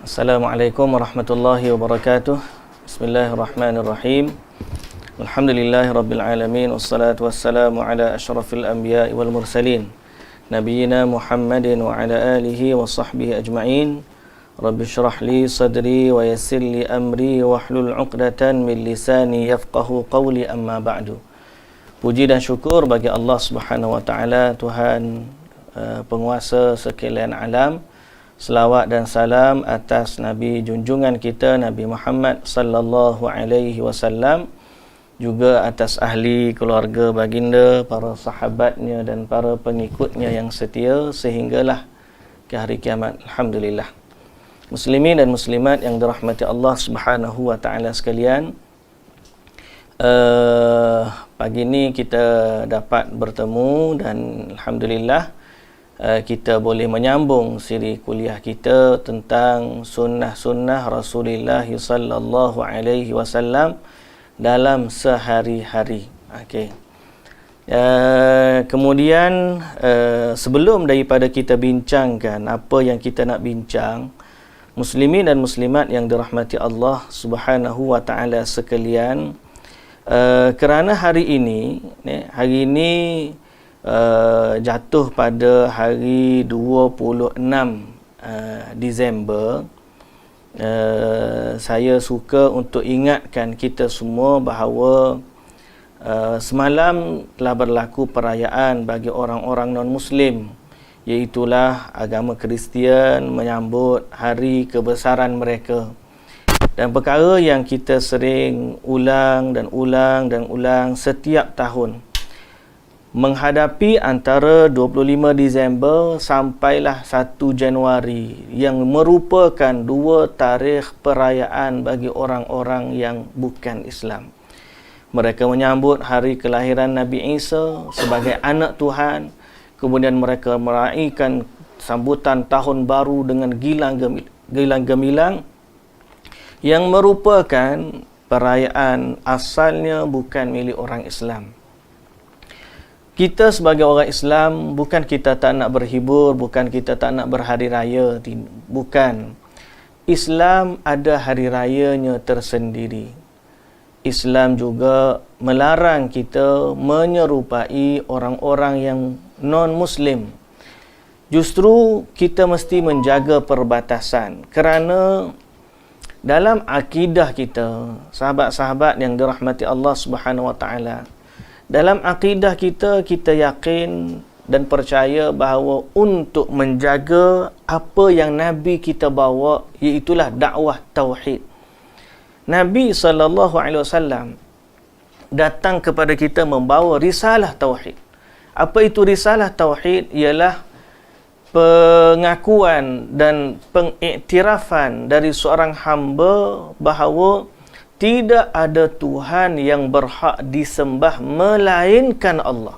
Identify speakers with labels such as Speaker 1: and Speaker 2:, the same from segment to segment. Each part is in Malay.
Speaker 1: Assalamualaikum warahmatullahi wabarakatuh. Bismillahirrahmanirrahim. Alhamdulillahi rabbil alamin. Wassalatu wassalamu ala ashrafil anbiya'i wal mursalin, Nabiyyina Muhammadin wa ala alihi wa sahbihi ajma'in. Rabbi syrah li sadri wa yassir li amri wahlul 'uqdatan min lisani yafqahu qawli, amma ba'du. Puji dan syukur bagi Allah Subhanahu wa taala, Tuhan penguasa sekalian alam. Selawat dan salam atas Nabi junjungan kita Nabi Muhammad sallallahu alaihi wasallam, juga atas ahli keluarga baginda, para sahabatnya dan para pengikutnya yang setia sehinggalah ke hari kiamat. Alhamdulillah. Muslimin dan muslimat yang dirahmati Allah Subhanahu wa taala sekalian, pagi ini kita dapat bertemu dan alhamdulillah kita boleh menyambung siri kuliah kita tentang sunnah-sunnah Rasulullah sallallahu alaihi wasallam dalam sehari-hari. Okey. Kemudian sebelum daripada kita bincangkan apa yang kita nak bincang, muslimin dan muslimat yang dirahmati Allah Subhanahu wa taala sekalian, kerana hari ini jatuh pada hari 26 Disember, saya suka untuk ingatkan kita semua bahawa semalam telah berlaku perayaan bagi orang-orang non-Muslim, iaitulah agama Kristian menyambut hari kebesaran mereka. Dan perkara yang kita sering ulang setiap tahun, menghadapi antara 25 Disember sampailah 1 Januari yang merupakan dua tarikh perayaan bagi orang-orang yang bukan Islam. Mereka menyambut hari kelahiran Nabi Isa sebagai anak Tuhan, kemudian mereka meraihkan sambutan tahun baru dengan gilang gemilang yang merupakan perayaan asalnya bukan milik orang Islam. Kita sebagai orang Islam, bukan kita tak nak berhibur, bukan kita tak nak berhari raya, bukan. Islam ada hari rayanya tersendiri. Islam juga melarang kita menyerupai orang-orang yang non-Muslim. Justru kita mesti menjaga perbatasan, kerana dalam akidah kita, sahabat-sahabat yang dirahmati Allah Subhanahu wa taala, dalam akidah kita, kita yakin dan percaya bahawa untuk menjaga apa yang Nabi kita bawa, iaitulah dakwah tauhid. Nabi SAW datang kepada kita membawa risalah tauhid. Apa itu risalah tauhid? Ialah pengakuan dan pengiktirafan dari seorang hamba bahawa tidak ada Tuhan yang berhak disembah melainkan Allah,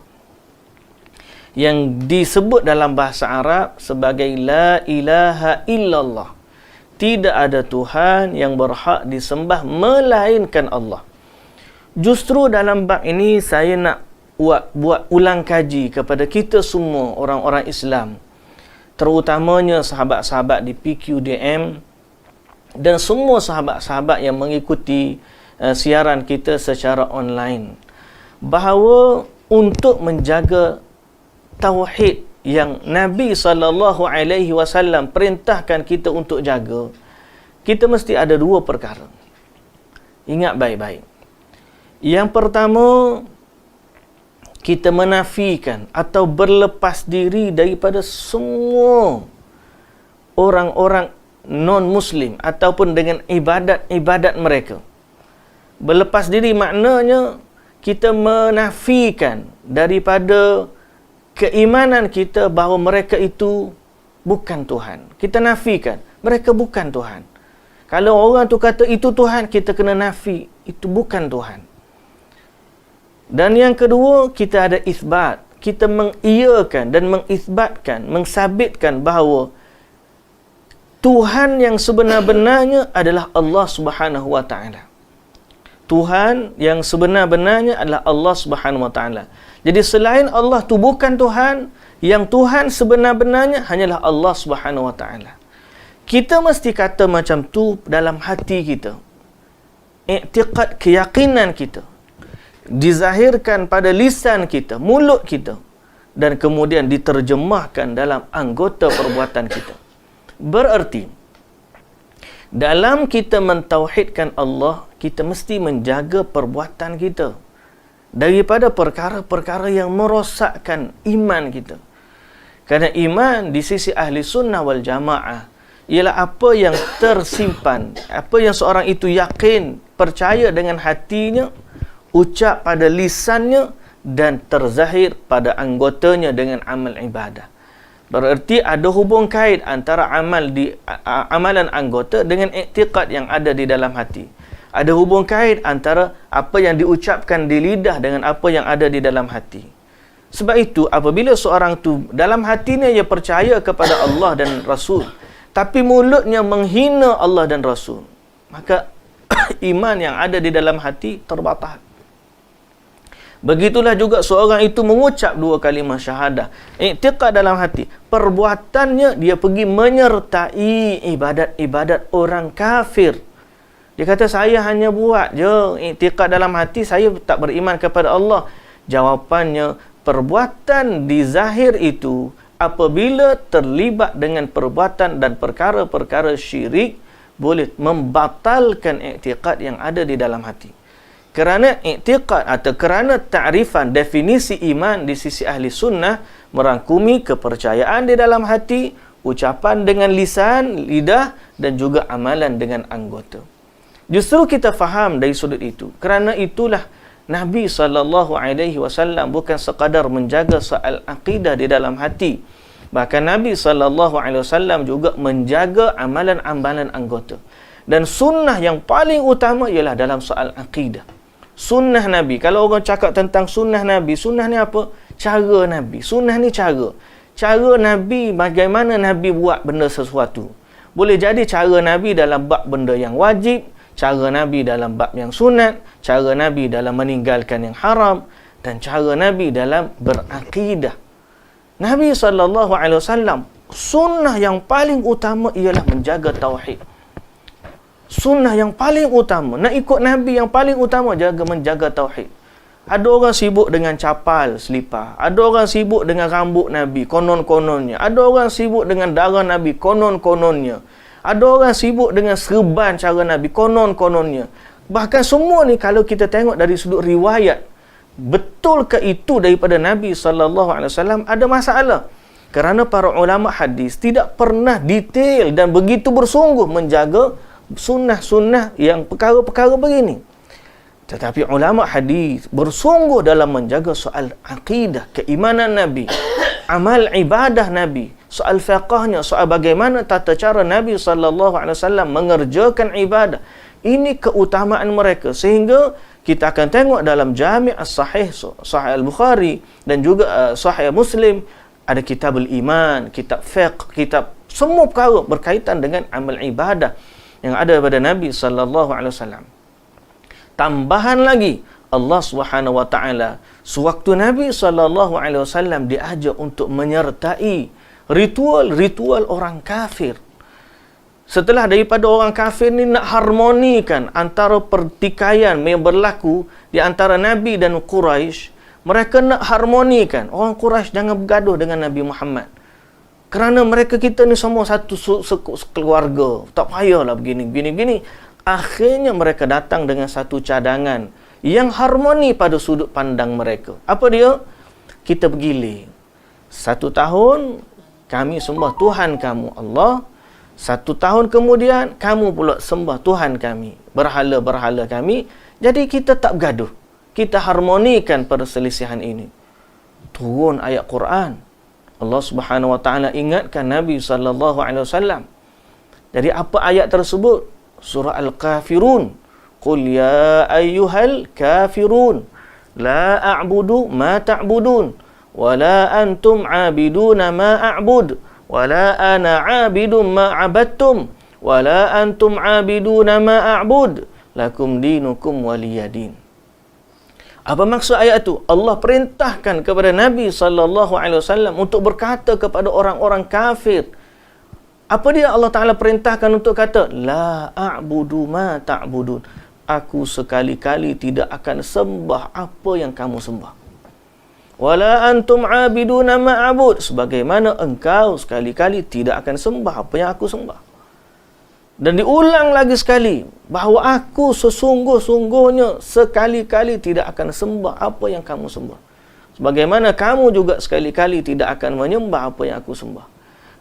Speaker 1: yang disebut dalam bahasa Arab sebagai la ilaha illallah. Tidak ada Tuhan yang berhak disembah melainkan Allah. Justru dalam bab ini saya nak buat ulang kaji kepada kita semua orang-orang Islam, terutamanya sahabat-sahabat di PQDM dan semua sahabat-sahabat yang mengikuti siaran kita secara online, bahawa untuk menjaga tauhid yang Nabi SAW perintahkan kita untuk jaga, kita mesti ada dua perkara. Ingat baik-baik. Yang pertama, kita menafikan atau berlepas diri daripada semua orang-orang non-Muslim ataupun dengan ibadat-ibadat mereka. Berlepas diri maknanya kita menafikan daripada keimanan kita bahawa mereka itu bukan Tuhan. Kita nafikan, mereka bukan Tuhan. Kalau orang tu kata itu Tuhan, kita kena nafi, itu bukan Tuhan. Dan yang kedua, kita ada isbat. Kita mengiyakan dan mengisbatkan, mensabitkan bahawa Tuhan yang sebenar-benarnya adalah Allah Subhanahu wa taala. Tuhan yang sebenar-benarnya adalah Allah Subhanahu wa taala. Jadi selain Allah tu bukan Tuhan, yang Tuhan sebenar-benarnya hanyalah Allah Subhanahu wa taala. Kita mesti kata macam tu dalam hati kita. Iktiqad, keyakinan kita dizahirkan pada lisan kita, mulut kita, dan kemudian diterjemahkan dalam anggota perbuatan kita. Bererti, dalam kita mentauhidkan Allah, kita mesti menjaga perbuatan kita daripada perkara-perkara yang merosakkan iman kita. Kerana iman di sisi ahli sunnah wal jamaah ialah apa yang tersimpan, apa yang seorang itu yakin, percaya dengan hatinya, ucap pada lisannya, dan terzahir pada anggotanya dengan amal ibadah. Bererti ada hubung kait antara amalan anggota dengan iktiqad yang ada di dalam hati. Ada hubung kait antara apa yang diucapkan di lidah dengan apa yang ada di dalam hati. Sebab itu, apabila seorang tu dalam hatinya ia percaya kepada Allah dan Rasul, tapi mulutnya menghina Allah dan Rasul, maka iman yang ada di dalam hati terbatal. Begitulah juga seorang itu mengucap 2 kalimah syahadah, iktiqad dalam hati, perbuatannya dia pergi menyertai ibadat-ibadat orang kafir. Dia kata, saya hanya buat je iktiqad dalam hati, saya tak beriman kepada Allah. Jawapannya, perbuatan di zahir itu apabila terlibat dengan perbuatan dan perkara-perkara syirik, boleh membatalkan iktiqad yang ada di dalam hati. Kerana iktiqad atau kerana ta'rifan, definisi iman di sisi ahli sunnah merangkumi kepercayaan di dalam hati, ucapan dengan lisan, lidah, dan juga amalan dengan anggota. Justru kita faham dari sudut itu. Kerana itulah Nabi SAW bukan sekadar menjaga soal akidah di dalam hati. Bahkan Nabi SAW juga menjaga amalan-amalan anggota. Dan sunnah yang paling utama ialah dalam soal akidah. Sunnah Nabi. Kalau orang cakap tentang sunnah Nabi, sunnah ni apa? Cara Nabi. Sunnah ni cara. Cara Nabi, bagaimana Nabi buat benda sesuatu. Boleh jadi cara Nabi dalam bab benda yang wajib, cara Nabi dalam bab yang sunat, cara Nabi dalam meninggalkan yang haram, dan cara Nabi dalam berakidah. Nabi SAW, sunnah yang paling utama ialah menjaga tauhid. Sunnah yang paling utama, nak ikut Nabi yang paling utama, menjaga tauhid. Ada orang sibuk dengan capal, selipar. Ada orang sibuk dengan rambut Nabi, konon-kononnya. Ada orang sibuk dengan darah Nabi, konon-kononnya. Ada orang sibuk dengan serban cara Nabi, konon-kononnya. Bahkan semua ni kalau kita tengok dari sudut riwayat, betul ke itu daripada Nabi SAW, ada masalah. Kerana para ulama hadis tidak pernah detail dan begitu bersungguh menjaga sunnah-sunnah yang perkara-perkara begini. Tetapi ulama hadis bersungguh dalam menjaga soal akidah, keimanan Nabi, amal ibadah Nabi, soal fiqahnya, soal bagaimana tata cara Nabi SAW mengerjakan ibadah. Ini keutamaan mereka, sehingga kita akan tengok dalam Jami' as-Sahih, Sahih Al-Bukhari, dan juga Sahih Muslim, ada kitabul iman, kitab fiqh, kitab semua perkara berkaitan dengan amal ibadah yang ada pada Nabi SAW. Tambahan lagi, Allah Subhanahu Wa Taala sewaktu Nabi SAW diajar untuk menyertai ritual-ritual orang kafir. Setelah daripada orang kafir ni nak harmonikan antara pertikaian yang berlaku di antara Nabi dan Quraisy, mereka nak harmonikan. Orang Quraisy jangan bergaduh dengan Nabi Muhammad. Kerana mereka kita ni semua satu keluarga. Tak payahlah begini. Akhirnya mereka datang dengan satu cadangan yang harmoni pada sudut pandang mereka. Apa dia? Kita bergilir. 1 tahun kami sembah Tuhan kamu Allah. 1 tahun kemudian kamu pula sembah Tuhan kami, berhala-berhala kami. Jadi kita tak bergaduh. Kita harmonikan perselisihan ini. Turun ayat Quran. Allah Subhanahu Wa Taala ingatkan Nabi SAW. Dari apa ayat tersebut? Surah Al-Kafirun. Qul ya ayyuhal kafirun la a'budu ma ta'budun wa la antum 'abiduna ma a'bud wa la ana 'abidun ma 'abadtum wa la antum 'abiduna ma a'bud lakum dinukum waliyadin. Apa maksud ayat itu? Allah perintahkan kepada Nabi SAW untuk berkata kepada orang-orang kafir, Apa dia Allah Ta'ala perintahkan untuk kata, la a'budu ma ta'budun. Aku sekali-kali tidak akan sembah apa yang kamu sembah. Wala antum abiduna ma'abud. Sebagaimana engkau sekali-kali tidak akan sembah apa yang aku sembah. Dan diulang lagi sekali, bahawa aku sesungguh-sungguhnya sekali-kali tidak akan sembah apa yang kamu sembah. Sebagaimana kamu juga sekali-kali tidak akan menyembah apa yang aku sembah.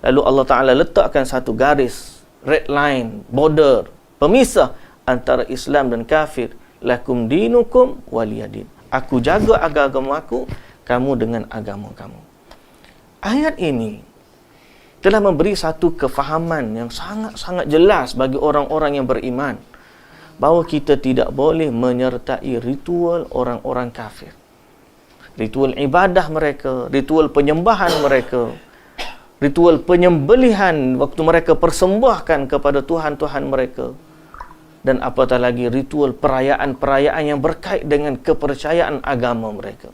Speaker 1: Lalu Allah Ta'ala letakkan satu garis, red line, border, pemisah antara Islam dan kafir. Lakum dinukum waliyadin. Aku jaga agama aku, kamu dengan agama kamu. Ayat ini telah memberi satu kefahaman yang sangat-sangat jelas bagi orang-orang yang beriman, bahawa kita tidak boleh menyertai ritual orang-orang kafir. Ritual ibadah mereka, ritual penyembahan mereka, ritual penyembelihan waktu mereka persembahkan kepada Tuhan-Tuhan mereka, dan apatah lagi ritual perayaan-perayaan yang berkait dengan kepercayaan agama mereka.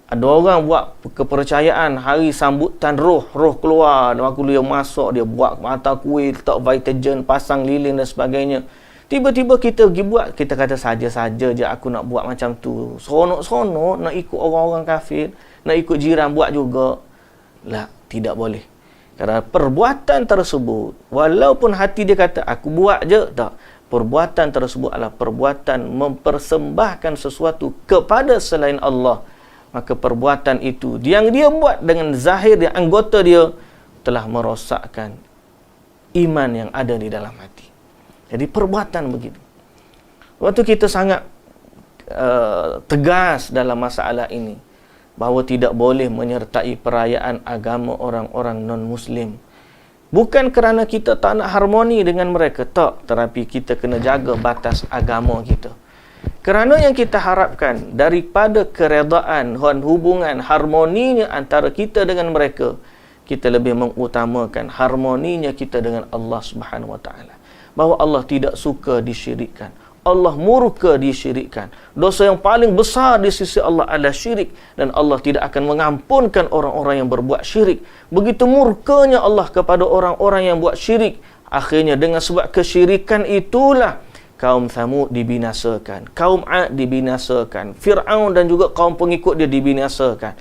Speaker 1: Ada orang buat kepercayaan hari sambutan roh keluar, waktu dia masuk, dia buat mata kuih, letak vitagen, pasang lilin dan sebagainya. Tiba-tiba kita pergi buat, kita kata saja-saja je aku nak buat macam tu. Seronok-seronok nak ikut orang-orang kafir, nak ikut jiran buat juga. Lah, tidak boleh. Kerana perbuatan tersebut, walaupun hati dia kata aku buat je, tak. Perbuatan tersebut adalah perbuatan mempersembahkan sesuatu kepada selain Allah. Maka perbuatan itu yang dia buat dengan zahir dia, anggota dia, telah merosakkan iman yang ada di dalam hati. Jadi perbuatan begitu. Waktu kita sangat tegas dalam masalah ini, bahawa tidak boleh menyertai perayaan agama orang-orang non-Muslim. Bukan kerana kita tak nak harmoni dengan mereka, tak. Tetapi kita kena jaga batas agama kita. Kerana yang kita harapkan daripada keredaan dan hubungan harmoninya antara kita dengan mereka, kita lebih mengutamakan harmoninya kita dengan Allah Subhanahu Wa Taala. Bahawa Allah tidak suka disyirikkan. Allah murka disyirikkan. Dosa yang paling besar di sisi Allah adalah syirik, dan Allah tidak akan mengampunkan orang-orang yang berbuat syirik. Begitu murkanya Allah kepada orang-orang yang buat syirik. Akhirnya dengan sebab kesyirikan itulah kaum Thamud dibinasakan, kaum 'Ad dibinasakan, Fir'aun dan juga kaum pengikut dia dibinasakan,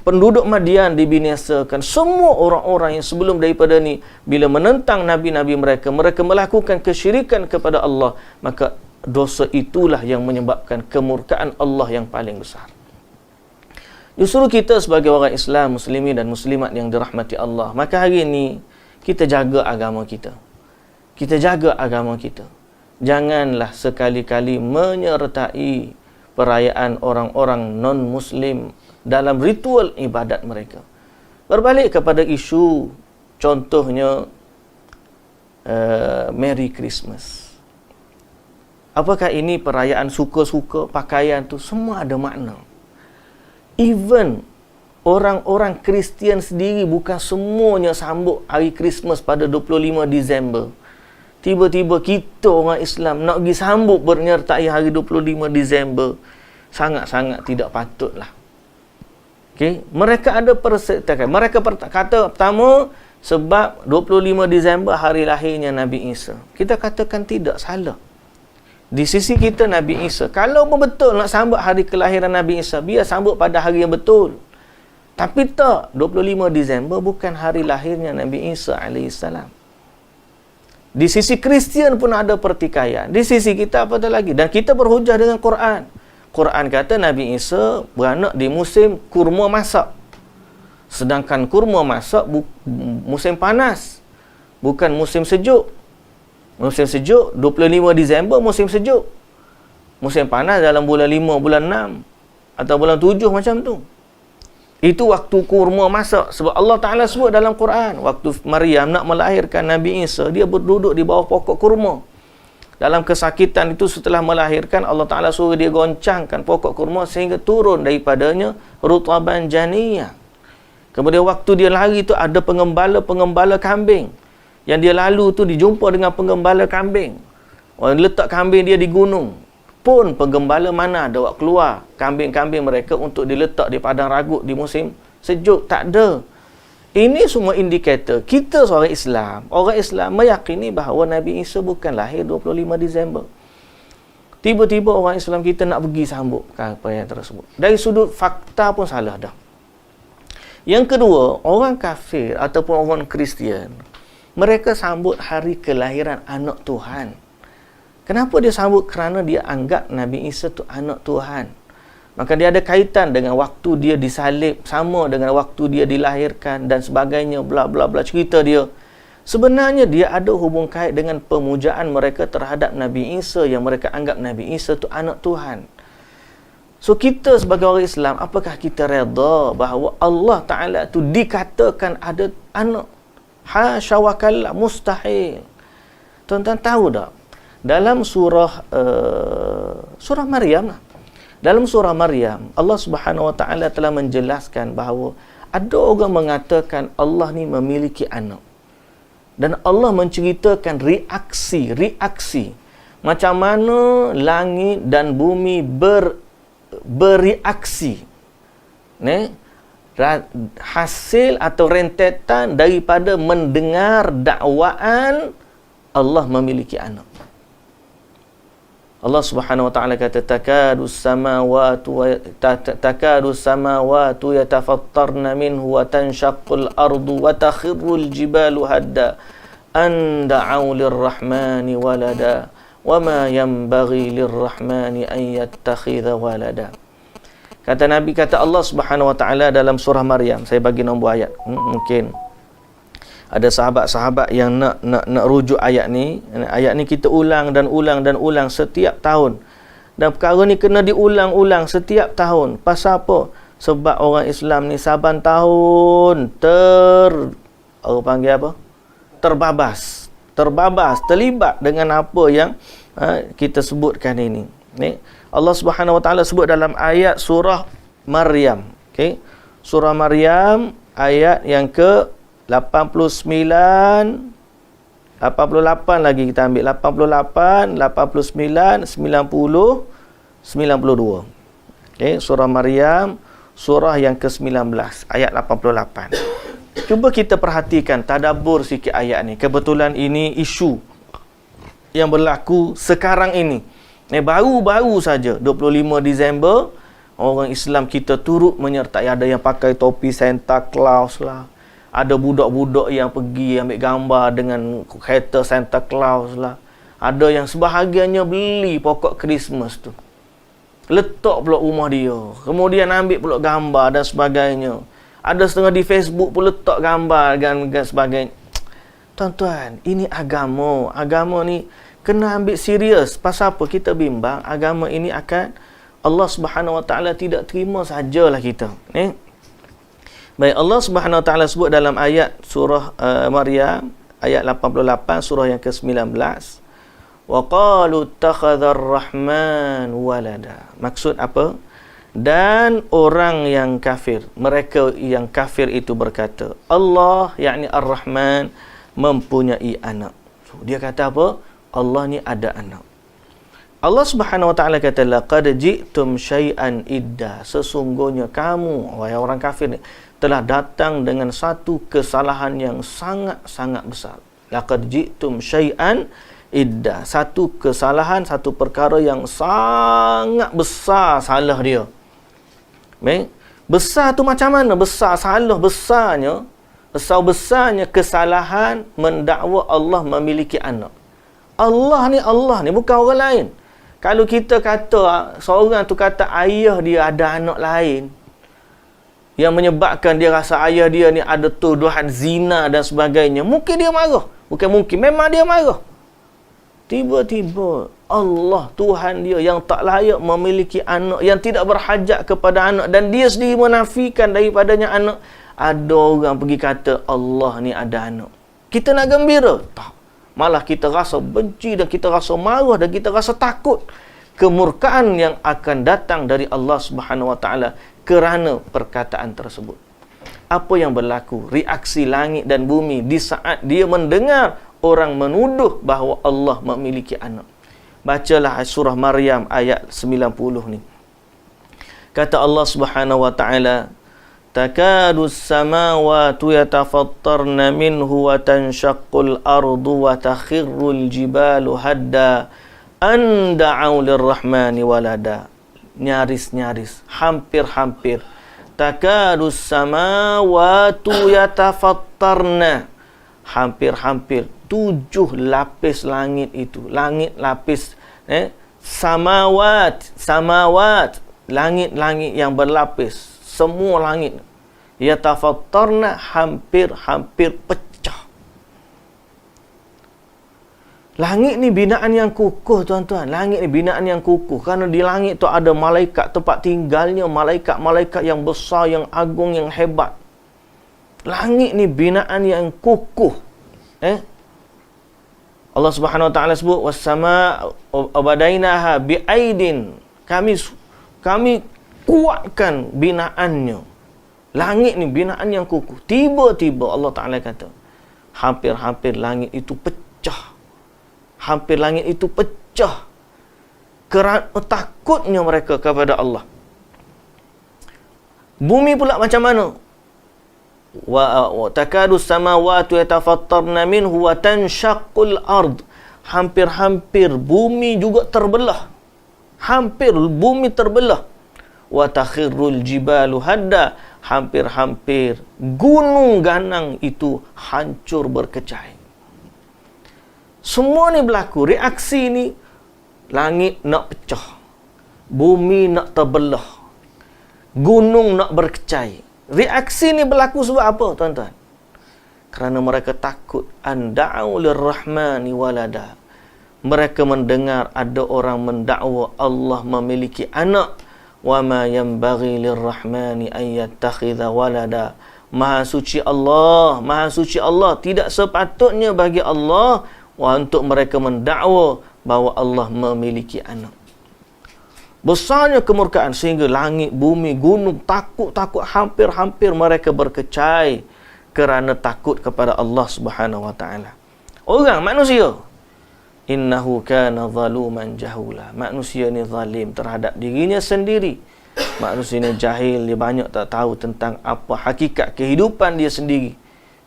Speaker 1: penduduk Madian dibinasakan. Semua orang-orang yang sebelum daripada ni, bila menentang nabi-nabi mereka, mereka melakukan kesyirikan kepada Allah, maka dosa itulah yang menyebabkan kemurkaan Allah yang paling besar. Justru kita sebagai orang Islam, muslimin dan muslimat yang dirahmati Allah, maka hari ini kita jaga agama kita. Kita jaga agama kita. Janganlah sekali-kali menyertai perayaan orang-orang non-Muslim dalam ritual ibadat mereka. Berbalik kepada isu, contohnya Merry Christmas. Apakah ini perayaan suka-suka, pakaian tu semua ada makna. Even orang-orang Kristian sendiri bukan semuanya sambut hari Christmas pada 25 Disember. Tiba-tiba kita orang Islam nak pergi sambut menyertai hari 25 Disember. Sangat-sangat tidak patutlah. Okay? Mereka ada persertakan. Mereka kata pertama, sebab 25 Disember hari lahirnya Nabi Isa. Kita katakan tidak, salah. Di sisi kita Nabi Isa, kalau betul nak sambut hari kelahiran Nabi Isa, biar sambut pada hari yang betul. Tapi tak, 25 Disember bukan hari lahirnya Nabi Isa alaihissalam. Di sisi Kristian pun ada pertikaian. Di sisi kita apa lagi? Dan kita berhujah dengan Quran. Quran kata Nabi Isa beranak di musim kurma masak. Sedangkan kurma masak musim panas, bukan musim sejuk. Musim sejuk 25 Disember musim sejuk. Musim panas dalam bulan 5, bulan 6 atau bulan 7 macam tu. Itu waktu kurma masak. Sebab Allah Ta'ala sebut dalam Quran, waktu Maryam nak melahirkan Nabi Isa, dia berduduk di bawah pokok kurma. Dalam kesakitan itu setelah melahirkan, Allah Ta'ala suruh dia goncangkan pokok kurma sehingga turun daripadanya rutaban janiyah. Kemudian waktu dia lari tu ada pengembala kambing. Yang dia lalu tu dijumpa dengan pengembala kambing. Orang letak kambing dia di gunung. Pun penggembala mana ada buat keluar kambing-kambing mereka untuk diletak di padang ragut di musim sejuk? Tak ada. Ini semua indikator kita seorang Islam. Orang Islam meyakini bahawa Nabi Isa bukan lahir 25 Disember. Tiba-tiba orang Islam kita nak pergi sambut perayaan tersebut. Dari sudut fakta pun salah dah. Yang kedua, orang kafir ataupun orang Kristian, mereka sambut hari kelahiran anak Tuhan. Kenapa dia sambut? Kerana dia anggap Nabi Isa tu anak Tuhan. Maka dia ada kaitan dengan waktu dia disalib, sama dengan waktu dia dilahirkan dan sebagainya, bla bla bla, cerita dia. Sebenarnya dia ada hubung kait dengan pemujaan mereka terhadap Nabi Isa, yang mereka anggap Nabi Isa tu anak Tuhan. So kita sebagai orang Islam, apakah kita redha bahawa Allah Ta'ala tu dikatakan ada anak? Hasya wa kalla, mustahil. Tuan-tuan tahu tak? Dalam surah Maryam lah. Dalam surah Maryam, Allah Subhanahu Wa Ta'ala telah menjelaskan bahawa ada orang mengatakan Allah ni memiliki anak. Dan Allah menceritakan reaksi. Macam mana langit dan bumi bereaksi. Hasil atau rentetan daripada mendengar dakwaan Allah memiliki anak. Allah Subhanahu wa taala kata takadu samawati yatafattarna minhu wa tanshaqqul ardu wa takhirrul jibalu hadda an da'u lirrahmani walada wama yanbaghi lirrahmani an yattakhidha walada. Kata Nabi, kata Allah Subhanahu wa taala dalam surah Maryam, saya bagi nombor ayat. Mungkin ada sahabat-sahabat yang nak rujuk ayat ni. Ayat ni kita ulang dan ulang setiap tahun. Dan perkara ni kena diulang-ulang setiap tahun. Pasal apa? Sebab orang Islam ni saban tahun orang panggil apa? Terbabas, terlibat dengan apa yang kita sebutkan ini. Ni Allah Subhanahu wa taala sebut dalam ayat surah Maryam. Okey. Surah Maryam ayat yang ke 88 lagi kita ambil 88, 89, 90, 92. Okey, surah Maryam, surah yang ke-19 ayat 88. Cuba kita perhatikan, tadabbur sikit ayat ni. Kebetulan ini isu yang berlaku sekarang ini. Baru-baru saja 25 Disember orang Islam kita turut menyertai. Ada yang pakai topi Santa Claus lah. Ada budak-budak yang pergi ambil gambar dengan kereta Santa Claus lah. Ada yang sebahagiannya beli pokok Christmas tu, letak pula rumah dia, kemudian ambil pula gambar dan sebagainya. Ada setengah di Facebook pun letak gambar dan sebagainya. Tuan-tuan, ini agama. Agama ni kena ambil serius. Pasal apa? Kita bimbang agama ini akan Allah Subhanahu Wa Taala tidak terima sajalah kita. Baik, Allah Subhanahu Wa Taala sebut dalam ayat surah Maryam ayat 88, surah yang ke-19. Wa qalu ittakhadhar rahman walada. Maksud apa? Dan orang yang kafir, mereka yang kafir itu berkata, Allah, yakni Ar-Rahman, mempunyai anak. So, dia kata apa? Allah ni ada anak. Allah Subhanahu Wa Taala kata laqad ji'tum syai'an idda. Sesungguhnya kamu, wahai orang kafir ni, telah datang dengan satu kesalahan yang sangat-sangat besar. Laqad ji'tum syai'an idda. Satu kesalahan, satu perkara yang sangat besar salah dia. Baik. Besar tu macam mana? Besar, salah besarnya. Besar-besarnya kesalahan mendakwa Allah memiliki anak. Allah ni bukan orang lain. Kalau kita kata, seorang tu kata ayah dia ada anak lain, yang menyebabkan dia rasa ayah dia ni ada tuduhan zina dan sebagainya, mungkin dia marah. Memang dia marah. Tiba-tiba Allah, Tuhan dia yang tak layak memiliki anak, yang tidak berhajat kepada anak, dan dia sendiri menafikan daripadanya anak. Ada orang pergi kata Allah ni ada anak. Kita nak gembira? Tak. Malah kita rasa benci dan kita rasa marah dan kita rasa takut kemurkaan yang akan datang dari Allah Subhanahu Wa Taala kerana perkataan tersebut. Apa yang berlaku? Reaksi langit dan bumi di saat dia mendengar orang menuduh bahawa Allah memiliki anak. Bacalah surah Maryam ayat 90 ni. Kata Allah Subhanahu Wa Taala, takadu as-samawati yatafattarna minhu wa tanshaqqul ardu wa takhirrul jibalu hadda an da'u lirrahmani walada. Nyaris-nyaris, hampir-hampir. Takadu as-samawati yatafattarna, hampir-hampir 7 lapis langit itu. Langit lapis samawat, langit-langit yang berlapis, semua langit yatafattarna, hampir-hampir pecah. Langit ni binaan yang kukuh, tuan-tuan. Langit ni binaan yang kukuh, kerana di langit tu ada malaikat tempat tinggalnya, malaikat-malaikat yang besar, yang agung, yang hebat. Langit ni binaan yang kukuh. Allah Subhanahu wa taala sebut was-samaa abadainaha biaidin. Kami kuatkan binaannya. Langit ni binaan yang kukuh. Tiba-tiba Allah Taala kata, hampir-hampir langit itu pecah. Hampir langit itu pecah kerana takutnya mereka kepada Allah. Bumi pula macam mana? Wa takadu samawati yatafattarna minhu wa tanshaqqul ard. Hampir-hampir bumi juga terbelah. Hampir bumi terbelah. Wa takhirrul jibalu hadda. Hampir-hampir gunung ganang itu hancur berkecai. Semua ni berlaku. Reaksi ni, langit nak pecah, bumi nak terbelah, gunung nak berkecai. Reaksi ni berlaku sebab apa, tuan-tuan? Kerana mereka takut an da'u lirrahmani walada. Mereka mendengar ada orang mendakwa Allah memiliki anak. Wa ma yanbaghi lirrahmani an yattakhidha walada. Maha suci Allah, maha suci Allah. Tidak sepatutnya bagi Allah untuk mereka mendakwa bahawa Allah memiliki anak. Besarnya kemurkaan sehingga langit, bumi, gunung takut, hampir-hampir mereka berkecai kerana takut kepada Allah Subhanahu wa taala. Orang manusia, innahu kana zaluman jahula. Manusia ni zalim terhadap dirinya sendiri. Manusia ni jahil, dia banyak tak tahu tentang apa hakikat kehidupan dia sendiri.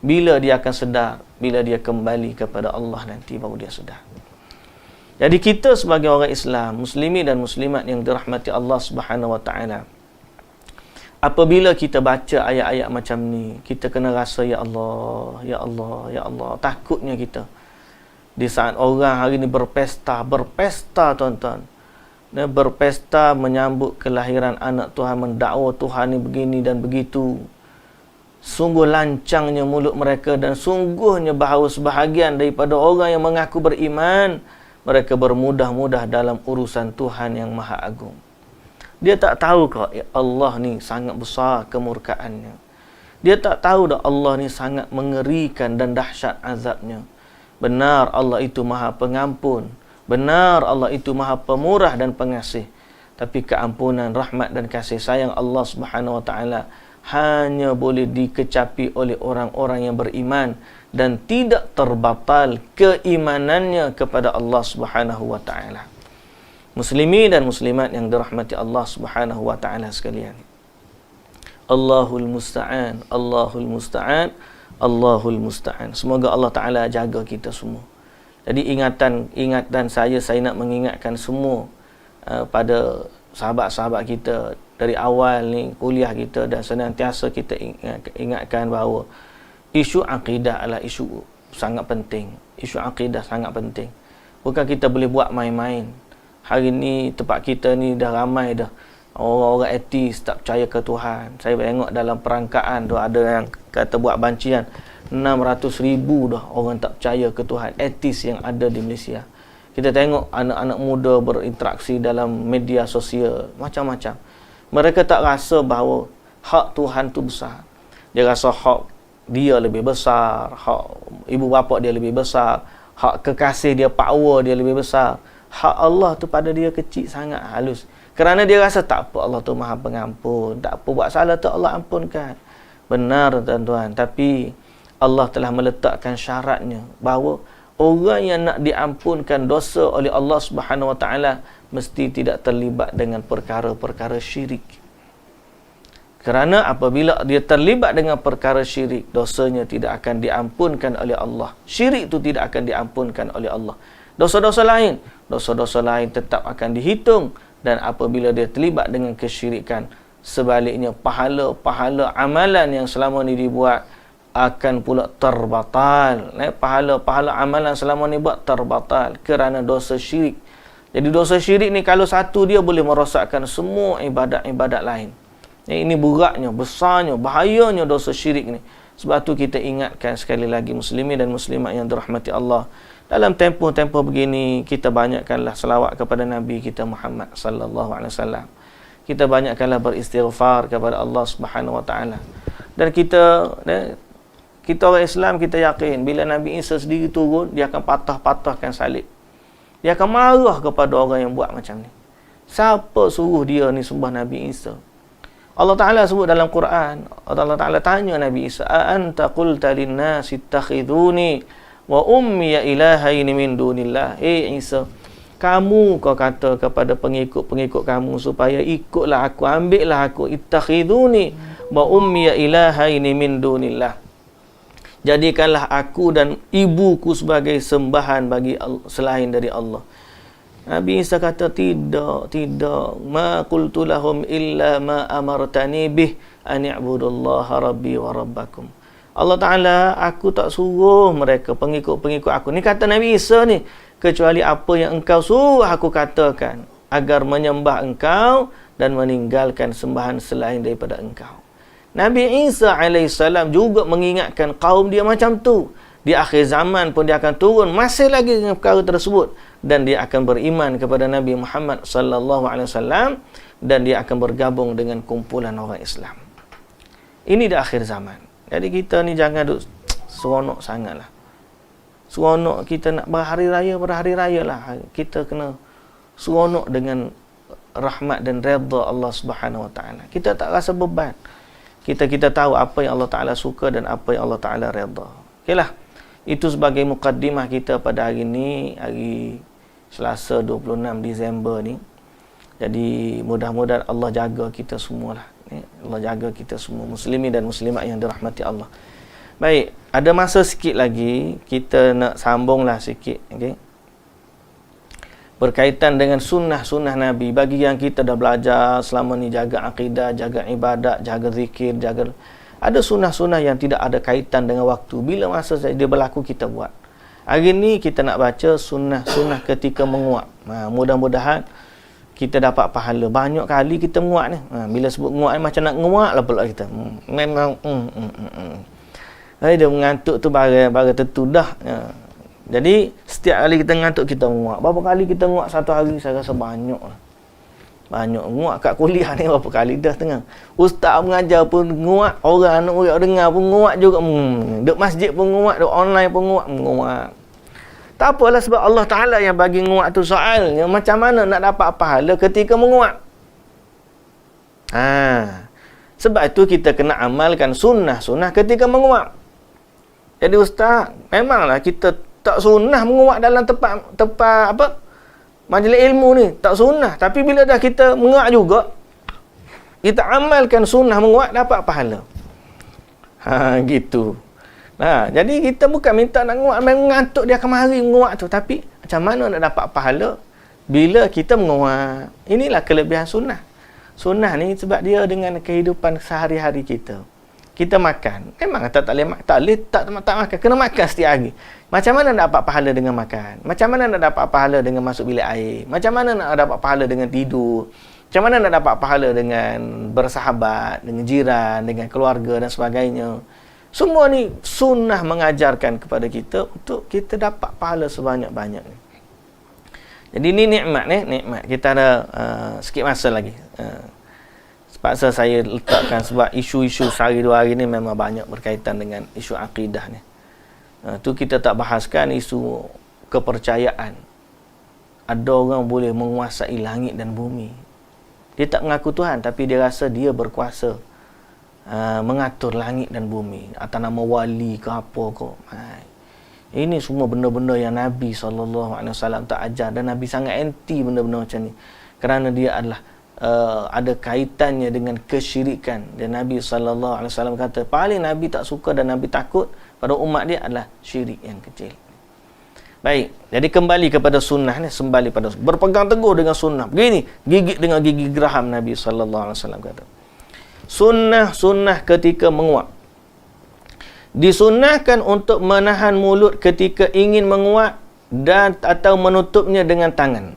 Speaker 1: Bila dia akan sedar, bila dia kembali kepada Allah nanti baru dia sedar. Jadi kita sebagai orang Islam, muslimin dan muslimat yang dirahmati Allah Subhanahu wa taala, apabila kita baca ayat-ayat macam ni, kita kena rasa ya Allah, ya Allah, ya Allah. Takutnya kita di saat orang hari ni berpesta tuan-tuan. Berpesta menyambut kelahiran anak Tuhan, mendakwa Tuhan ni begini dan begitu. Sungguh lancangnya mulut mereka dan sungguhnya bahawa sebahagian daripada orang yang mengaku beriman, mereka bermudah-mudah dalam urusan Tuhan yang Maha Agung. Dia tak tahu kok Allah ni sangat besar kemurkaannya. Dia tak tahu dah Allah ni sangat mengerikan dan dahsyat azabnya. Benar Allah itu Maha Pengampun. Benar Allah itu Maha Pemurah dan Pengasih. Tapi keampunan, rahmat dan kasih sayang Allah Subhanahu wa taala hanya boleh dikecapi oleh orang-orang yang beriman dan tidak terbatal keimanannya kepada Allah Subhanahu wa taala. Muslimin dan muslimat yang dirahmati Allah Subhanahu wa taala sekalian. Allahul musta'an, Allahul musta'an, Allahul musta'an. Semoga Allah taala jaga kita semua. Jadi ingatan saya nak mengingatkan semua pada sahabat-sahabat kita dari awal ni kuliah kita, dan senantiasa kita ingatkan bahawa isu akidah adalah isu sangat penting. Isu akidah sangat penting. Bukan kita boleh buat main-main. Hari ni tempat kita ni dah ramai dah orang-orang etis, tak percaya ke Tuhan. Saya tengok dalam perangkaan tu ada yang kata buat bancian 600,000 dah orang tak percaya ke Tuhan, etis yang ada di Malaysia. Kita tengok anak-anak muda berinteraksi dalam media sosial macam-macam. Mereka tak rasa bahawa hak Tuhan tu besar. Dia rasa hak dia lebih besar, hak ibu bapa dia lebih besar, hak kekasih dia, power dia lebih besar. Hak Allah tu pada dia kecil sangat, halus. Kerana dia rasa tak apa, Allah tu Maha Pengampun, tak apa, buat salah tu Allah ampunkan. Benar tuan-tuan, tapi Allah telah meletakkan syaratnya bahawa orang yang nak diampunkan dosa oleh Allah Subhanahu wa taala mesti tidak terlibat dengan perkara-perkara syirik. Kerana apabila dia terlibat dengan perkara syirik, dosanya tidak akan diampunkan oleh Allah. Syirik itu tidak akan diampunkan oleh Allah. Dosa-dosa lain tetap akan dihitung. Dan apabila dia terlibat dengan kesyirikan, sebaliknya pahala-pahala amalan yang selama ni dibuat akan pula terbatal. Pahala-pahala amalan selama ni buat terbatal kerana dosa syirik. Jadi dosa syirik ni kalau satu, dia boleh merosakkan semua ibadat-ibadat lain. Ini beratnya, besarnya, bahayanya dosa syirik ni. Sebab tu kita ingatkan sekali lagi muslimin dan muslimat yang dirahmati Allah. Dalam tempoh-tempoh begini, kita banyakkanlah selawat kepada Nabi kita Muhammad sallallahu alaihi wasallam. Kita banyakkanlah beristighfar kepada Allah Subhanahu wa taala. Dan kita orang Islam, kita yakin bila Nabi Isa sendiri turun, dia akan patah-patahkan salib. Dia akan marah kepada orang yang buat macam ni. Siapa suruh dia ni sembah Nabi Isa? Allah Ta'ala sebut dalam Quran, Allah Ta'ala tanya Nabi Isa, "A'anta qulta lin-nasi ittakhiduni wa ummi ilahaini min dunillah?" Isa, kamu kau kata kepada pengikut-pengikut kamu supaya ikutlah aku, ambillah aku, ittakhiduni wa ummi ilahaini min dunillah. Jadikanlah aku dan ibuku sebagai sembahan bagi selain dari Allah. Nabi Isa kata, tidak. Ma qultu lahum illa ma amartani bih an i'budullaha rabbi wa rabbakum. Allah Ta'ala, aku tak suruh mereka, pengikut-pengikut aku. Ni kata Nabi Isa ni, kecuali apa yang engkau suruh aku katakan, agar menyembah engkau dan meninggalkan sembahan selain daripada engkau. Nabi Isa AS juga mengingatkan kaum dia macam tu. Di akhir zaman pun dia akan turun masih lagi dengan perkara tersebut, dan dia akan beriman kepada Nabi Muhammad sallallahu alaihi wasallam, dan dia akan bergabung dengan kumpulan orang Islam. Ini di akhir zaman. Jadi kita ni jangan duk seronok sangatlah. Seronok kita nak berhari raya lah. Kita kena seronok dengan rahmat dan redha Allah Subhanahu wa taala. Kita tak rasa beban. Kita tahu apa yang Allah Taala suka dan apa yang Allah Taala redha. Okeylah. Itu sebagai mukaddimah kita pada hari ini, hari Selasa 26 Disember ni. Jadi mudah-mudahan Allah jaga kita semualah. Allah jaga kita semua, muslimin dan muslimat yang dirahmati Allah. Baik, ada masa sikit lagi, kita nak sambunglah sikit, okey. Berkaitan dengan sunnah-sunnah Nabi. Bagi yang kita dah belajar selama ni, jaga akidah, jaga ibadat, jaga zikir, ada sunnah-sunnah yang tidak ada kaitan dengan waktu. Bila masa dia berlaku, kita buat. Hari ni kita nak baca sunnah-sunnah ketika menguap. Mudah-mudahan kita dapat pahala. Banyak kali kita menguap ni. Bila sebut menguap ni, macam nak menguap lah pula kita. Memang dia mengantuk tu bara tentu dah. Jadi setiap kali kita mengantuk, kita menguap. Berapa kali kita menguap satu hari? Saya rasa banyak lah. Banyak nguak kat kuliah ni berapa kali dah tengah. Ustaz mengajar pun nguak, orang anak murid dengar pun nguak juga. Duk masjid pun nguak, duk online pun nguak. Tak apalah, sebab Allah Ta'ala yang bagi nguak tu. Soalnya macam mana nak dapat pahala ketika menguak? Sebab itu kita kena amalkan sunnah-sunnah ketika menguak. Jadi ustaz, memanglah kita tak sunnah menguak dalam tempat apa? Majlis ilmu ni tak sunnah, tapi bila dah kita menguak juga, kita amalkan sunnah menguak, dapat pahala. Gitu. Jadi kita bukan minta nak menguak, mengantuk dia kemari menguak tu, tapi macam mana nak dapat pahala bila kita menguak. Inilah kelebihan sunnah. Sunnah ni sebab dia dengan kehidupan sehari-hari kita. Kita makan, memang tak boleh tak makan, kena makan setiap hari. Macam mana nak dapat pahala dengan makan? Macam mana nak dapat pahala dengan masuk bilik air? Macam mana nak dapat pahala dengan tidur? Macam mana nak dapat pahala dengan bersahabat, dengan jiran, dengan keluarga dan sebagainya? Semua ni sunnah mengajarkan kepada kita untuk kita dapat pahala sebanyak-banyaknya. Jadi ni nikmat. Kita ada sikit masa lagi. Paksa saya letakkan sebab isu-isu sehari dua hari ni memang banyak berkaitan dengan isu akidah ni. Tu kita tak bahaskan isu kepercayaan. Ada orang boleh menguasai langit dan bumi. Dia tak mengaku Tuhan, tapi dia rasa dia berkuasa mengatur langit dan bumi atas nama wali ke apa ke. Ini semua benda-benda yang Nabi SAW tak ajar, dan Nabi sangat anti benda-benda macam ni. Kerana dia adalah ada kaitannya dengan kesyirikan. Dan Nabi SAW kata, paling Nabi tak suka dan Nabi takut pada umat dia adalah syirik yang kecil. Baik, jadi kembali kepada sunnah ni, sembali pada berpegang teguh dengan sunnah. Begini, gigit dengan gigi geraham Nabi SAW kata. Sunnah ketika menguap. Disunnahkan untuk menahan mulut ketika ingin menguap dan atau menutupnya dengan tangan.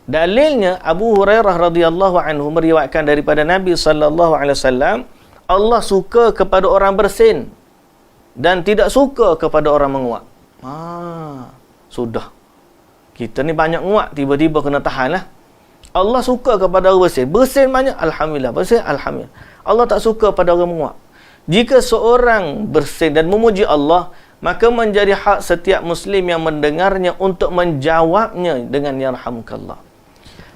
Speaker 1: Dalilnya Abu Hurairah radhiyallahu anhu meriwayatkan daripada Nabi SAW, Allah suka kepada orang bersin dan tidak suka kepada orang menguap. Sudah. Kita ni banyak nguap, tiba-tiba kena tahan lah. Allah suka kepada orang bersin. Bersin banyak, alhamdulillah. Bersin, alhamdulillah. Allah tak suka pada orang menguap. Jika seorang bersin dan memuji Allah, maka menjadi hak setiap Muslim yang mendengarnya untuk menjawabnya dengan yarhamukallah.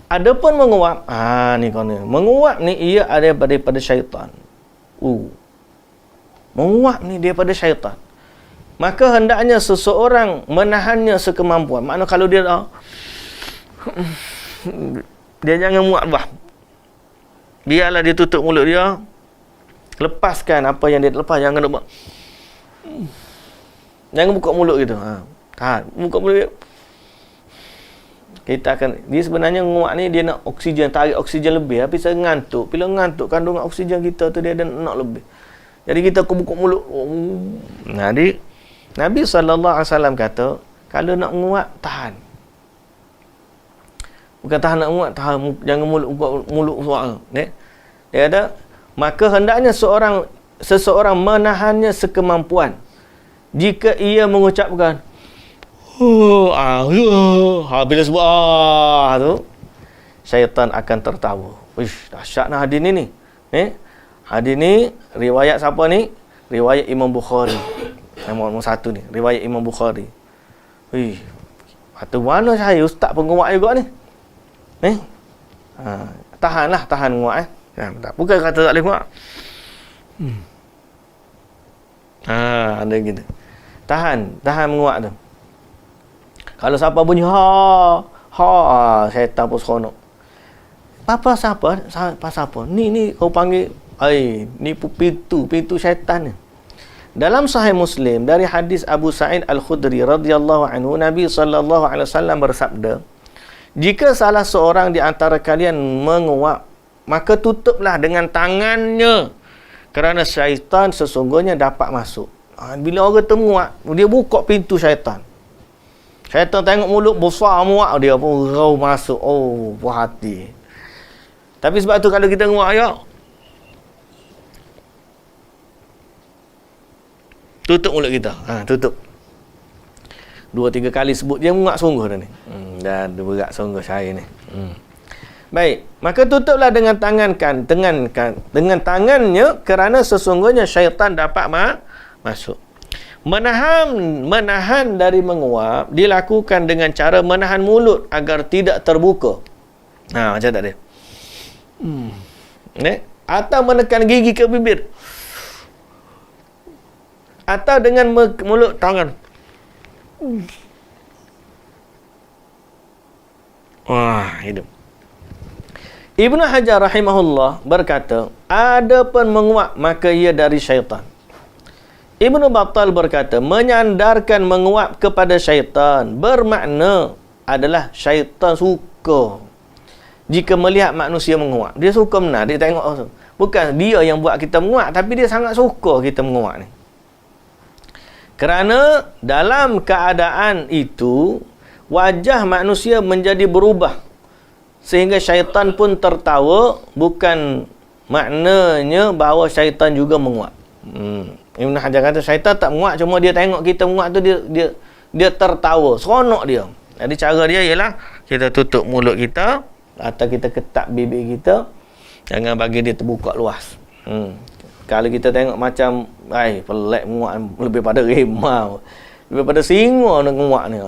Speaker 1: Adapun menguap, ni kau ni. Menguap ni ia ada daripada syaitan. Menguap ni daripada syaitan. Maka hendaknya seseorang menahannya sekemampuan. Maknanya kalau dia dia jangan muak bah. Biarlah dia tutup mulut dia. Lepaskan apa yang dia lepas. Jangan buat. Jangan buka mulut gitu. Tahan. Buka mulut dia. Kita akan, dia sebenarnya nguak ni dia nak oksigen, tarik oksigen lebih. Tapi saya ngantuk. Bila ngantuk, kandungan oksigen kita tu dia ada nak lebih. Jadi kita buka mulut. Jadi Nabi SAW kata, kalau nak nguak, tahan. Bukan tahan nak nguak, tahan. Jangan mulut suara. Dia kata, maka hendaknya seseorang menahannya sekemampuan. Jika ia mengucapkan bila sebut tu, syaitan akan tertawa. Dahsyat nah hadis ni. Hadis ni riwayat siapa ni? Riwayat Imam Bukhari. Nombor 1 ni, riwayat Imam Bukhari. Atau mana saya ustaz penguat juga ni? Tahanlah, tahan nguat bukan kata tak boleh nguat. Ada gitu. Tahan menguat tu. Kalau siapa bunyi syaitan pun seronok. Siapa? Ni kau panggil, ni pintu syaitan ni. Dalam Sahih Muslim dari hadis Abu Sa'id Al-Khudri radhiyallahu anhu, Nabi SAW bersabda, jika salah seorang di antara kalian menguap, maka tutuplah dengan tangannya, kerana syaitan sesungguhnya dapat masuk. Bila orang menguap, dia buka pintu syaitan. Syaitan tengok mulut besar muak, dia pun rau masuk. Puas hati. Tapi sebab tu kalau kita nguak, tutup mulut kita. Tutup. 2-3 kali sebut, dia menguak sungguh dah ni. Dah berat sungguh saya ni. Baik, maka tutuplah dengan tangannya, kerana sesungguhnya syaitan dapat masuk. Menahan dari menguap dilakukan dengan cara menahan mulut agar tidak terbuka. Macam tak dia. Atau menekan gigi ke bibir. Atau dengan mulut tangan. Hidup. Ibnu Hajar rahimahullah berkata, adapun menguap maka ia dari syaitan. Ibnu Battal berkata, menyandarkan menguap kepada syaitan bermakna adalah syaitan suka jika melihat manusia menguap. Dia suka benar, dia tengok. Bukan dia yang buat kita menguap, tapi dia sangat suka kita menguap ni. Kerana dalam keadaan itu, wajah manusia menjadi berubah. Sehingga syaitan pun tertawa, bukan maknanya bahawa syaitan juga menguap. Ibn Hajar kata syaitan tak menguap, cuma dia tengok kita menguap tu dia tertawa, seronok dia. Jadi cara dia ialah kita tutup mulut kita atau kita ketat bibir kita, jangan bagi dia terbuka luas. Kalau kita tengok macam pelik menguap, lebih pada rimau, lebih pada singa nak menguap ni.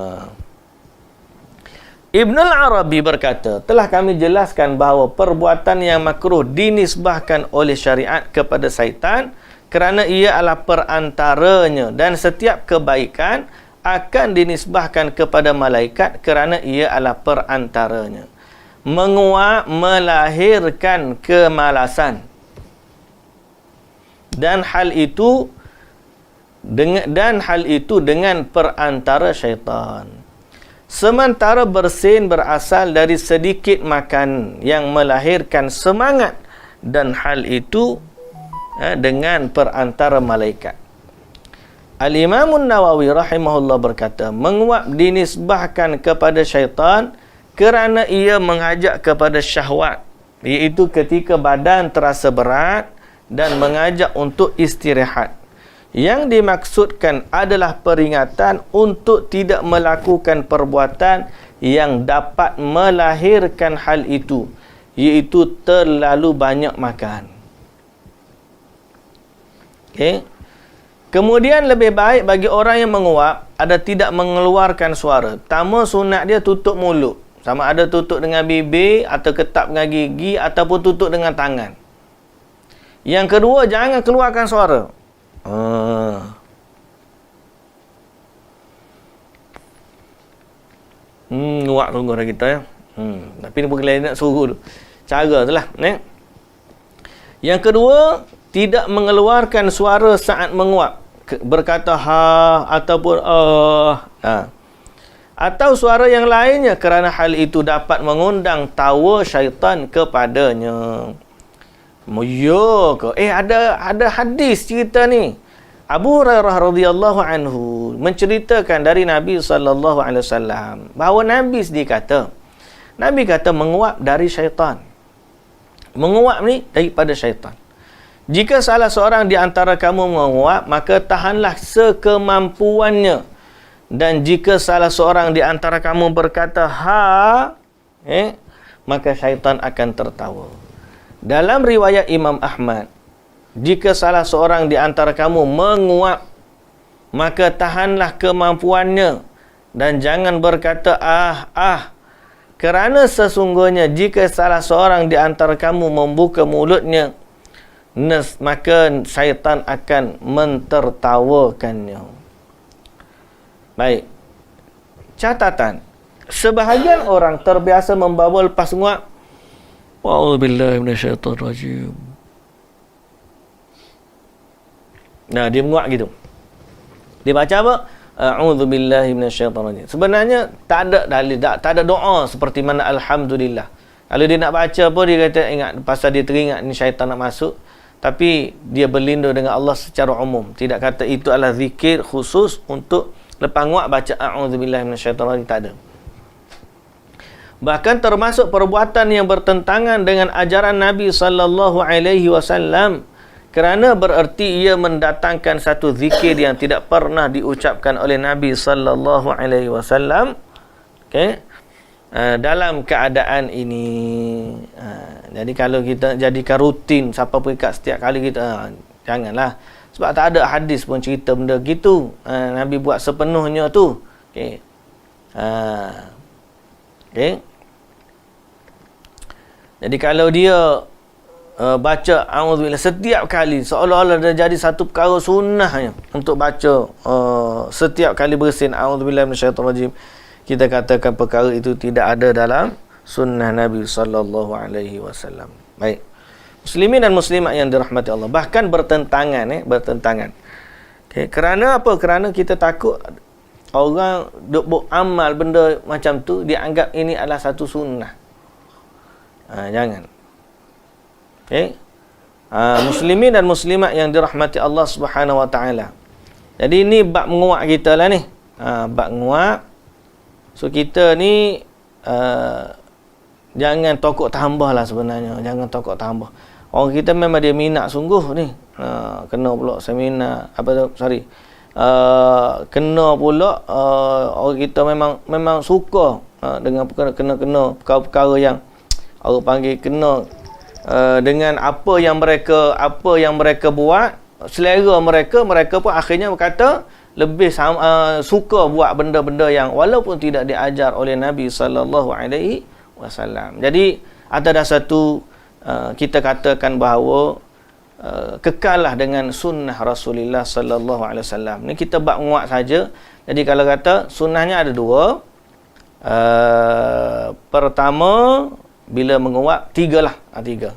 Speaker 1: Ibn al-Arabi berkata, telah kami jelaskan bahawa perbuatan yang makruh dinisbahkan oleh syariat kepada syaitan kerana ia adalah perantaranya, dan setiap kebaikan akan dinisbahkan kepada malaikat kerana ia adalah perantaranya. menguap melahirkan kemalasan. Dan hal itu dengan perantara syaitan. Sementara bersin berasal dari sedikit makan yang melahirkan semangat, dan hal itu dengan perantara malaikat. Al-Imam Nawawi rahimahullah berkata, menguap dinisbahkan kepada syaitan kerana ia mengajak kepada syahwat, iaitu ketika badan terasa berat dan mengajak untuk istirahat. Yang dimaksudkan adalah peringatan untuk tidak melakukan perbuatan yang dapat melahirkan hal itu, iaitu terlalu banyak makan. Okey. Kemudian lebih baik bagi orang yang menguap ada tidak mengeluarkan suara. Pertama, sunat dia tutup mulut. Sama ada tutup dengan bibir atau ketap dengan gigi ataupun tutup dengan tangan. Yang kedua, jangan keluarkan suara. Nguak sungguh dah kita ya. Tapi ni bukan lain nak suruh tu. Cara tu lah. Yang kedua, tidak mengeluarkan suara saat menguap. Berkata ha ataupun atau suara yang lainnya, kerana hal itu dapat mengundang tawa syaitan kepadanya. Ya ke? Ada hadis cerita ni. Abu Hurairah radhiyallahu anhu menceritakan dari Nabi sallallahu alaihi wasallam bahawa Nabi sendiri kata, Nabi kata menguap dari syaitan. Menguap ni daripada syaitan. Jika salah seorang di antara kamu menguap, maka tahanlah sekemampuannya. Dan jika salah seorang di antara kamu berkata maka syaitan akan tertawa. Dalam riwayat Imam Ahmad, jika salah seorang di antara kamu menguap, maka tahanlah kemampuannya dan jangan berkata kerana sesungguhnya jika salah seorang di antara kamu membuka mulutnya, maka syaitan akan mentertawakannya. Baik. Catatan. Sebahagian orang terbiasa membawa lepas menguap, A'udzubillahi minasyaitonirrajim. Nah, dia menguap gitu. Dia baca apa? A'udzubillahi minasyaitonirrajim. Sebenarnya tak ada dalil, tak ada doa seperti mana alhamdulillah. Kalau dia nak baca apa, dia kata ingat pasal dia teringat ni syaitan nak masuk, tapi dia berlindung dengan Allah secara umum. Tidak kata itu adalah zikir khusus untuk lepas menguap baca a'udzubillahi minasyaitonirrajim, tak ada. Bahkan termasuk perbuatan yang bertentangan dengan ajaran Nabi sallallahu alaihi wasallam, kerana bererti ia mendatangkan satu zikir yang tidak pernah diucapkan oleh Nabi sallallahu alaihi wasallam. Okey. Dalam keadaan ini, jadi kalau kita jadikan rutin siapa pun ikat setiap kali kita, janganlah. Sebab tak ada hadis pun cerita benda gitu. Nabi buat sepenuhnya tu. Okey. Okey. Jadi kalau dia baca a'udzubillah setiap kali, seolah-olah dah jadi satu perkara sunnahnya untuk baca setiap kali bersin a'udzubillahi minasyaitonirrajim, kita katakan perkara itu tidak ada dalam sunnah Nabi sallallahu alaihi wasallam. Baik. Muslimin dan muslimat yang dirahmati Allah, bahkan bertentangan bertentangan. Okay. Kerana apa? Kerana kita takut orang duk buat amal benda macam tu, dia anggap ini adalah satu sunnah. Jangan. Okay. Muslimin dan muslimat yang dirahmati Allah Subhanahu wa taala. Jadi ini bab menguap kita lah ni. Bab menguap. So kita ni jangan tokok tambah lah sebenarnya. Jangan tokok tambah. Orang kita memang dia minat sungguh ni. Kena pula seminar kena pula orang kita memang suka dengan kena perkara-perkara yang orang panggil kena dengan apa yang mereka buat, selera mereka pun akhirnya berkata lebih suka buat benda-benda yang walaupun tidak diajar oleh Nabi sallallahu alaihi wasallam. Jadi atas dasar tu kita katakan bahawa kekallah dengan sunnah Rasulullah sallallahu alaihi wasallam. Ni kita bab menguat saja. Jadi kalau kata sunnahnya ada dua. Pertama, bila menguap, tiga lah. Tiga.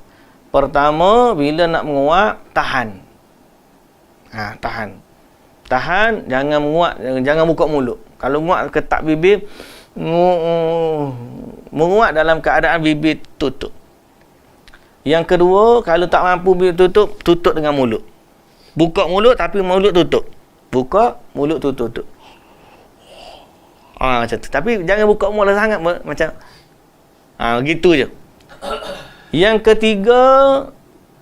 Speaker 1: Pertama, bila nak menguap, tahan. Tahan. Tahan, jangan menguap, jangan buka mulut. Kalau menguap, ketak bibir, menguap dalam keadaan bibir tutup. Yang kedua, kalau tak mampu bibir tutup, tutup dengan mulut. Buka mulut tapi mulut tutup. Buka, mulut tutup. Macam tu. Tapi jangan buka mulut sangat, macam gitu je. Yang ketiga,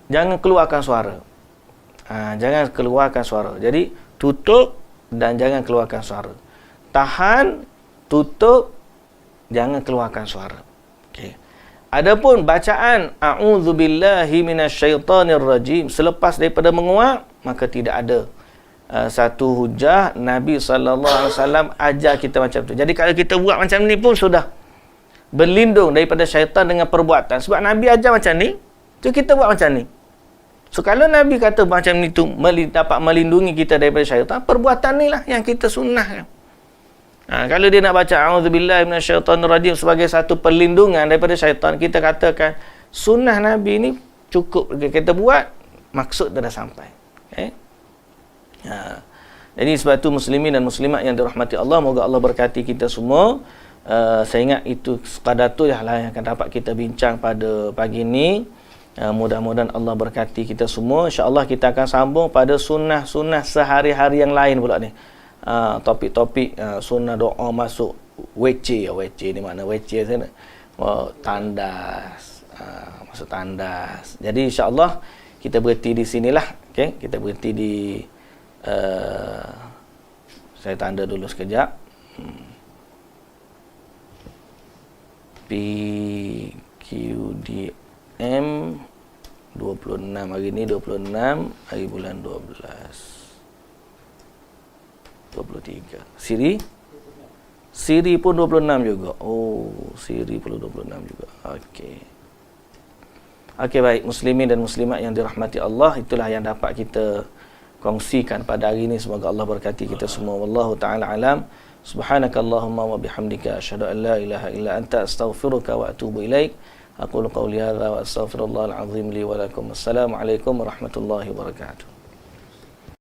Speaker 1: jangan keluarkan suara. Jangan keluarkan suara. Jadi, tutup dan jangan keluarkan suara. Tahan, tutup, jangan keluarkan suara. Okey. Adapun bacaan a'udzubillahi minasyaitonirrajim selepas daripada menguap, maka tidak ada satu hujah Nabi sallallahu alaihi wasallam ajar kita macam tu. Jadi kalau kita buat macam ni pun sudah berlindung daripada syaitan dengan perbuatan. Sebab Nabi ajar macam ni, so kita buat macam ni. So kalau Nabi kata macam ni tu dapat melindungi kita daripada syaitan, perbuatan ni lah yang kita sunnahkan. Kalau dia nak baca a'udzubillahi minasyaitonirrajim sebagai satu perlindungan daripada syaitan, kita katakan sunnah Nabi ni cukup kita buat, maksud dah sampai. Jadi sebab tu muslimin dan muslimat yang dirahmati Allah, moga Allah berkati kita semua. Saya ingat itu sekadar tu lah yang akan dapat kita bincang pada pagi ni. Mudah-mudahan Allah berkati kita semua. InsyaAllah kita akan sambung pada sunnah-sunnah sehari-hari yang lain pula ni. Topik-topik sunnah doa masuk WC. WC ni mana WC sana? Tandas. Masuk tandas. Jadi insyaAllah kita berhenti di sinilah. Okay? Kita berhenti di saya tanda dulu sekejap. PQDM 26 hari ni 26 hari bulan 12 23. Siri pun 26 juga. Siri pun 26 juga. Okey, baik muslimin dan muslimat yang dirahmati Allah, itulah yang dapat kita kongsikan pada hari ini. Semoga Allah berkati kita semua. Wallahu taala alam. Subhanakallahumma wa bihamdika asyhadu an la ilaha illa anta astaghfiruka wa atubu ilaik. Aqulu qawli hadza wa astaghfirullahal azim li wa lakum. Assalamualaikum warahmatullahi wabarakatuh.